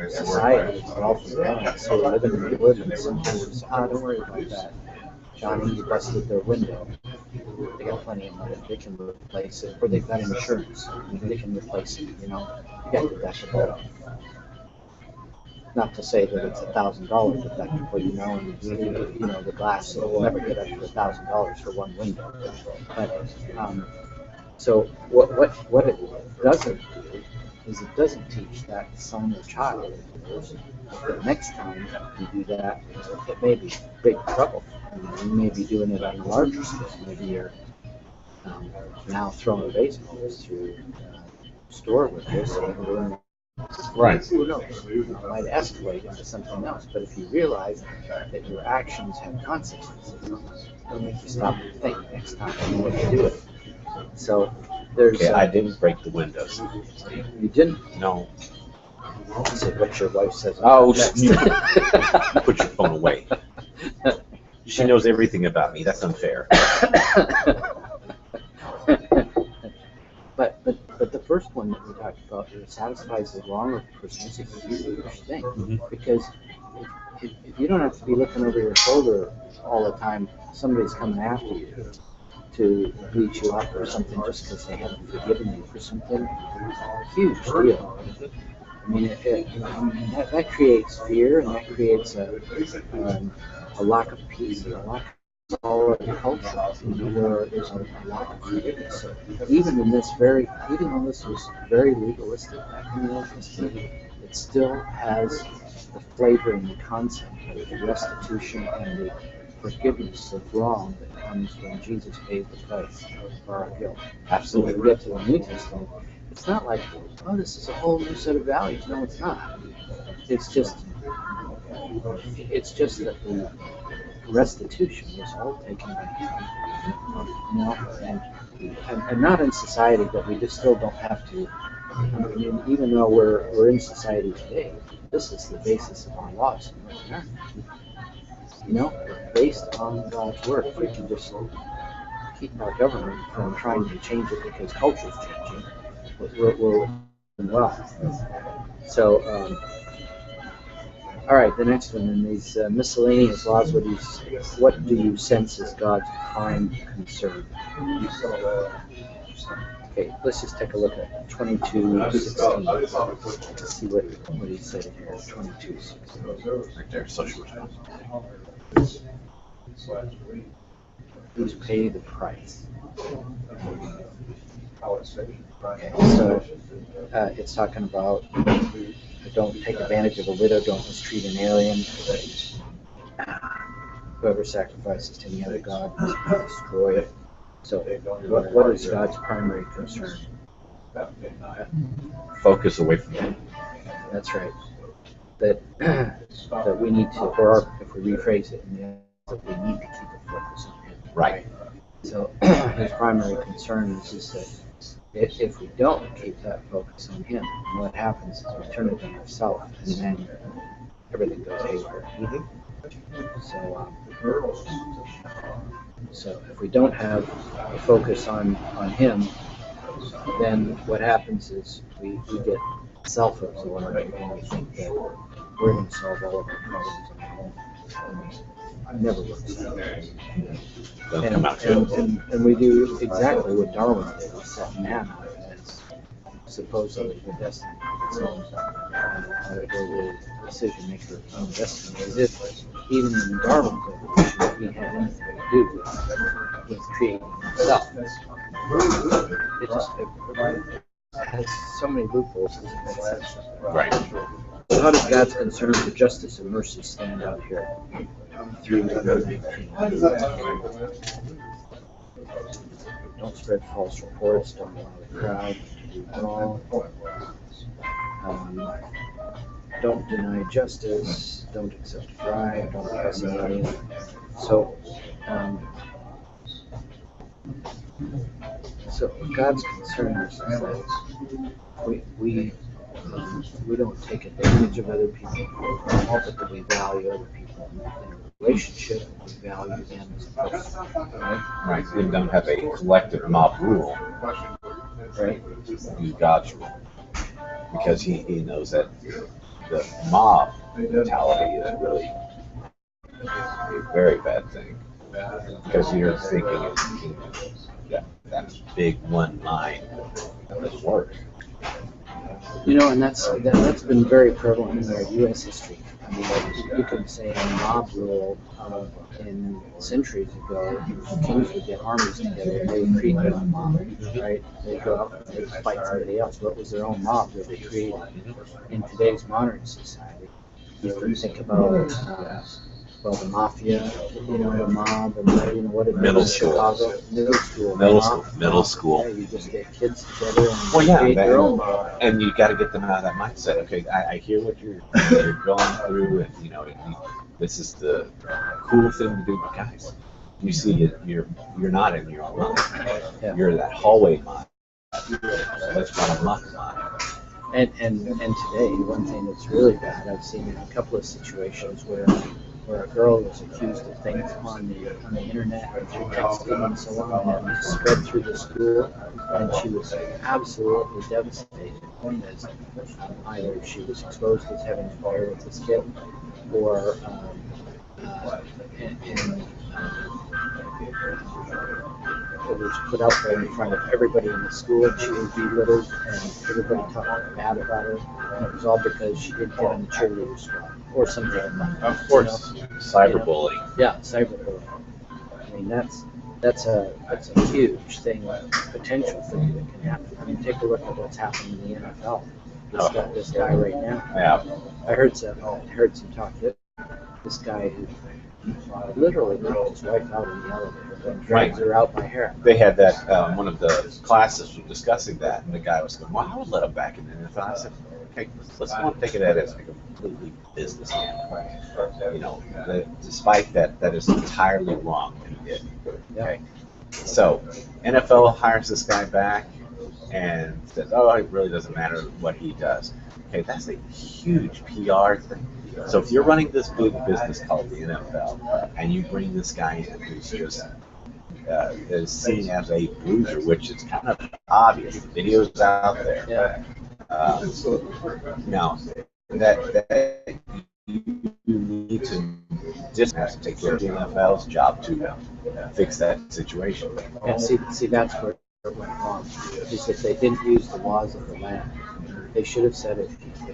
society, wealthy parents who live in the neighborhood, and sometimes we say, don't worry about that. Johnny, you busted their window. They got plenty of money. They can replace it, or they've got insurance. They can replace it. You know, you got deductible. Not to say that it's $1,000 deductible, you know, and you know the glass will never get up to $1,000 for one window. But so what it doesn't do is it doesn't teach that son or child that next time you do that, it may be big trouble. You may be doing it on a larger scale. Maybe you're now throwing baseballs through a store with this, and Right. who knows? It might escalate into something else. But if you realize that your actions have consequences, it'll make you stop and think next time when you do it. So there's. Okay, I didn't break the windows. You didn't. No. I said what your wife says. Oh, next. you put your phone away. She knows everything about me. That's unfair. But the first one that we talked about, it satisfies the wrong of the person. It's a huge thing. Because if you don't have to be looking over your shoulder all the time, somebody's coming after you to beat you up or something just because they haven't forgiven you for something, huge deal. I mean, that creates fear, and that creates a lack of peace and a lack of solid culture, where there's a lack of forgiveness. So even though this was very legalistic back in the Old Testament, it still has the flavor and the concept of the restitution and the forgiveness of wrong that comes when Jesus paid the price for our guilt. So when Absolutely. we get to the New Testament, it's not like, oh, this is a whole new set of values. No, it's not. It's just that the restitution was all taken by him, you know, and not in society that we just still don't have to. I mean, even though we're in society today, this is the basis of our laws in North America. You know, based on God's word. If we can just keep our government from trying to change it because culture's changing, we're doing well. So, all right, the next one in these miscellaneous laws. What do you sense is God's prime concern? Okay, let's just take a look at 22:16. Let's see what he said here. 22:16. Right there, social responsibility. Please pay the price. Okay, so it's talking about don't take advantage of a widow, don't mistreat an alien. Whoever sacrifices to any other god must be destroyed. So what is God's primary concern? Focus away from him. That's right. That we need to, or if we rephrase it, that we need to keep a focus on him. Right. So his primary concern is that if we don't keep that focus on him, what happens is we turn it on ourselves, and then everything goes haywire. So if we don't have a focus on him, then what happens is we get self-absorbed and we think that we're going to solve all of our problems on our own. And it never works out. Doesn't come out good. And we do exactly what Darwin did. We set man up as supposedly the destiny of its own, or the decision maker of its own destiny, as if even in Darwin's evolution he had anything to do with creating himself. It has so many loopholes. It doesn't make sense. Right. So how does God's concern for justice and mercy stand out here? 3:19. Don't spread false reports. Don't allow the crowd to do wrong. Don't deny justice. Don't accept a bribe. Don't press anybody. So God's concern is that we don't take advantage of other people, but that we value other people in a relationship. We value them as a person, right? Right. We don't have a collective mob rule. Right. Use God's rule. Because he knows that the mob mentality is really a very bad thing. Because you're thinking that big one line doesn't work. And that's been very prevalent in our U.S. history. I mean, you can say a mob rule in centuries ago, kings would get armies together and they would create their own mob, right? They'd go out and they'd fight somebody else, but it was their own mob that they created. In today's modern society, you think about the mafia, the mob, and what it Middle is in school. Chicago. Middle school. Yeah, you just get kids together and Well, yeah, create their own mob. and you got to get them out of that mindset. Okay, I hear what you're going through, and this is the cool thing to do, but guys, you see it. You're not in your own mind. Yeah. You're that hallway mind. Let's run amok mind. And today, one thing that's really bad, I've seen a couple of situations where a girl was accused of things on the internet and through texting and so on, and it spread through the school, and she was absolutely devastated as either she was exposed as having an affair with this kid, or it was put out there in front of everybody in the school, and she was belittled, and everybody talked bad about her, and it was all because she didn't get on the cheerleader squad or something like that. Of course, cyberbullying. Yeah, cyberbullying. I mean, that's a huge thing, potential thing that can happen. I mean, take a look at what's happening in the NFL. This guy right now. Yeah. I heard some talk that this guy who literally knocked his wife out in the elevator and drags her out by hair. They had that one of the classes was discussing that, and the guy was going, "Well, I would let him back in." And I said, "Okay, let's not take it as a completely business standpoint. Despite that is entirely wrong what he did." Okay, so NFL hires this guy back and says, "Oh, it really doesn't matter what he does." Okay, that's a huge PR thing. So if you're running this big business called the NFL, and you bring this guy in who's just is seen as a bruiser, which is kind of obvious. The video's out there. Yeah. Now that you need to just have to take care of the NFL's job to fix that situation. Yeah, see, that's where it went wrong. Is that they didn't use the laws of the land. They should have said if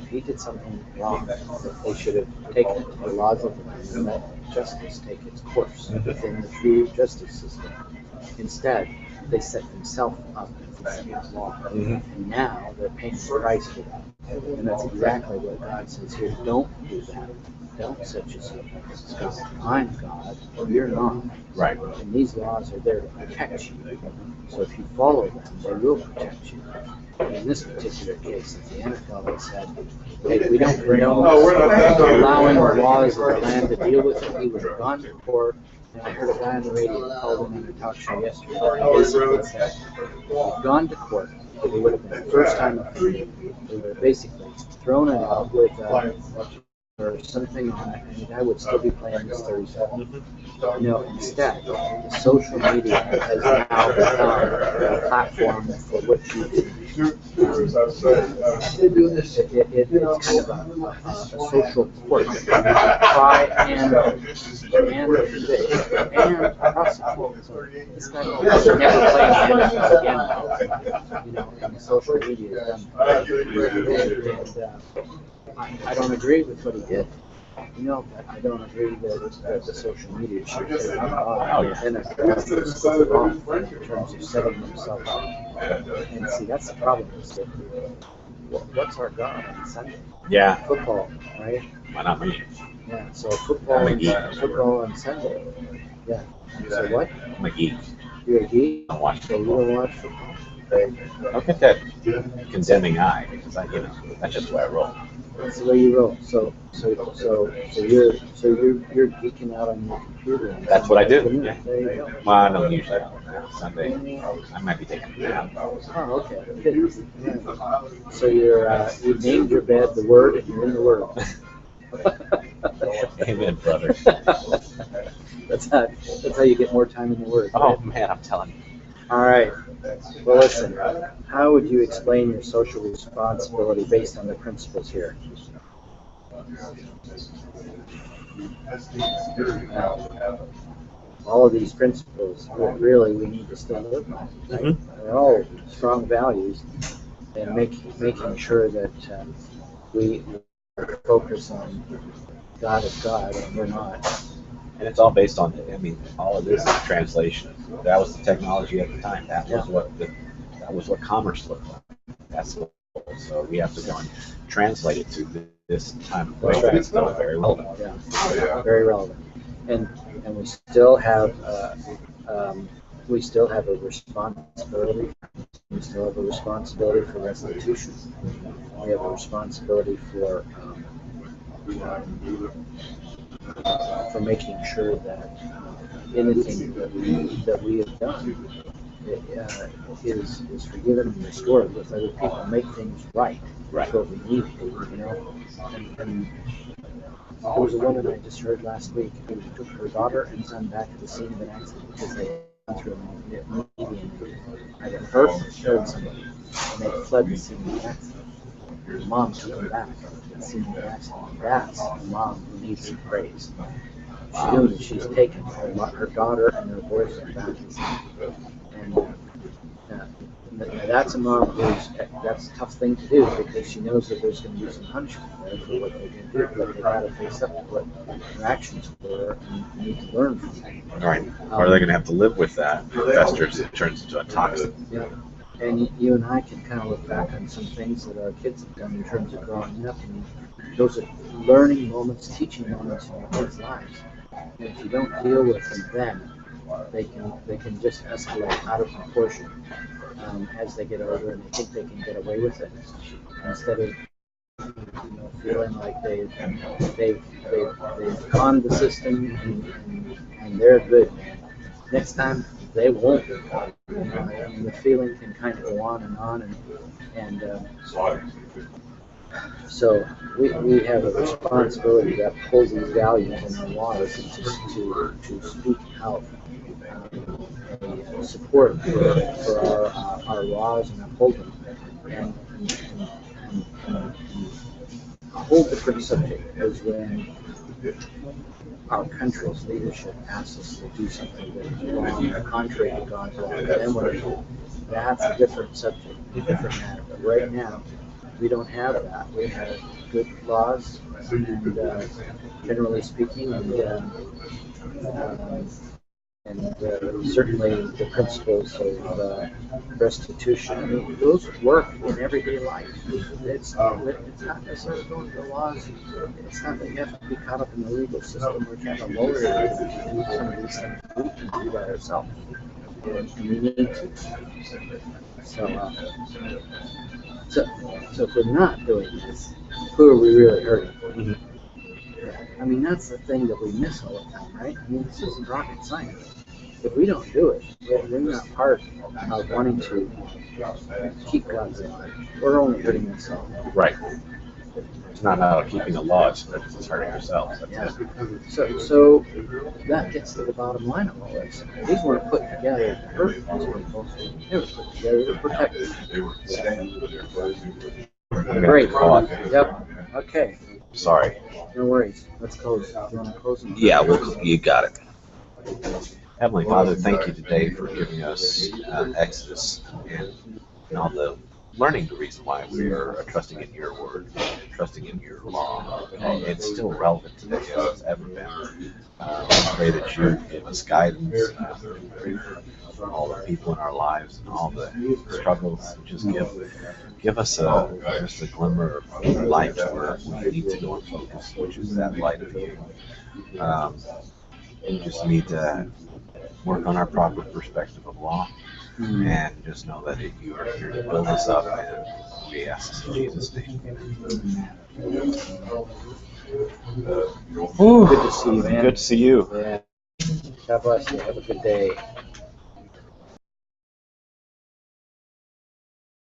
he did something wrong, that they should have taken the laws of the land and let justice take its course within the true justice system. Instead, they set themselves up as the second law. And now they're paying the price for that. And that's exactly what God says here. Don't do that. Don't set yourself up as God. I'm God, you're not. Right. And these laws are there to protect you. So if you follow them, they will protect you. In this particular case, the NFL has said, hey, we don't allowing the laws of the land to deal with it. He would have gone to court. And I heard a guy on the radio called in on a talk show yesterday. Basically said, we've gone to court. It would have been the first time offender. They would have basically thrown it out with or something on it, and the guy would still be playing this 37. No, instead, the social media has now become a platform for what you can. It's kind of a social court. Try and convict and prosecute. So this guy will never play in the NFL again. And social media has done that. I don't agree with what he did. But I don't agree that the social media should put it on in terms of setting themselves up. And see, that's the problem. Is that what's our God on Sunday? Yeah. Football, right? Why not me? Yeah. So football on Sunday. Yeah. So what? I'm a geek. You're a geek. I watch So you football. don't watch football. Don't get that condemning eye, because that's just the way I roll. That's the way you roll. So you're geeking out on your computer. That's what I do. Yeah. There you go. Well, I don't usually. Sunday, I might be taking a nap. Oh, okay. Good. Yeah. So you named your bed the Word, and you're in the Word. Amen, brother. That's how you get more time in the Word. Oh Right? man, I'm telling you. All right. Well, listen. How would you explain your social responsibility based on the principles here? all of these principles, really, we need to still live by. Right? They're all strong values, and making sure that we focus on God as God, and we're not. And it's all based on, I mean, all of this is translation. That was the technology at the time. That was what commerce looked like. That's what, so we have to go and translate it to this time of day, but it's still very relevant. Yeah, very relevant. And we still have a responsibility. We still have a responsibility for restitution. We have a responsibility for making sure that anything that we have done is forgiven and restored with other people. Make things right. That's what we need to do, you know. And there was a woman I just heard last week who took her daughter and son back to the scene of an accident because they went through a median either hurt or killed somebody, and they fled the scene of the accident. The mom took them back to the scene of the accident. That's the mom who needs some praise. She knew that she's taken her daughter and her boyfriend back to the scene. And that's a mom that's a tough thing to do because she knows that there's going to be some punishment there for what they did do, but they got to face up to what their actions were and need to learn from that. Right. Or they're going to have to live with that. Festers, it turns into a toxin. Yeah. And you and I can kind of look back on some things that our kids have done in terms of growing up, and those are learning moments, teaching moments in your kids' lives. And if you don't deal with them then, they can just escalate out of proportion as they get older, and they think they can get away with it instead of feeling like they've conned the system and they're good. Next time they won't. And the feeling can kind of go on and so we have a responsibility to uphold these values in our laws and to speak out support for our laws and uphold them. And a whole different subject is when our country's leadership asks us to do something that is wrong, contrary to God's law. Then that's a different subject, a different matter. But right now, we don't have that. We have good laws, and generally speaking, and certainly the principles of restitution. I mean, those work in everyday life. It's not necessarily going to the laws. It's not that you have to be caught up in the legal system or you have a lawyer to do some of these things. We can do that ourselves, and we need to. So if we're not doing this, who are we really hurting? Mm-hmm. I mean, that's the thing that we miss all the time, right? I mean, this isn't rocket science. If we don't do it, we're not part of wanting to keep God's law. We're only hurting ourselves. Right. It's not about keeping a law, it's hurting ourselves. Yeah. So that gets to the bottom line of all this. These weren't put together to hurt these people. They were put together to protect them. Great. Yep. Okay. Sorry. No worries. Let's close. Do you want to close? Yeah, you got it. Heavenly Father, thank you today for giving us Exodus and all the learning the reason why we are trusting in your word, trusting in your law. It's still relevant today as it's ever been. I pray that you give us guidance, for all the people in our lives and all the struggles. Just give us just a glimmer of light where we need to go and focus, which is that light of you. We just need to work on our proper perspective of law. And just know that you are here to build us up, and we ask this in Jesus' name. Good to see you, man. Good to see you. Yeah. God bless you. Have a good day.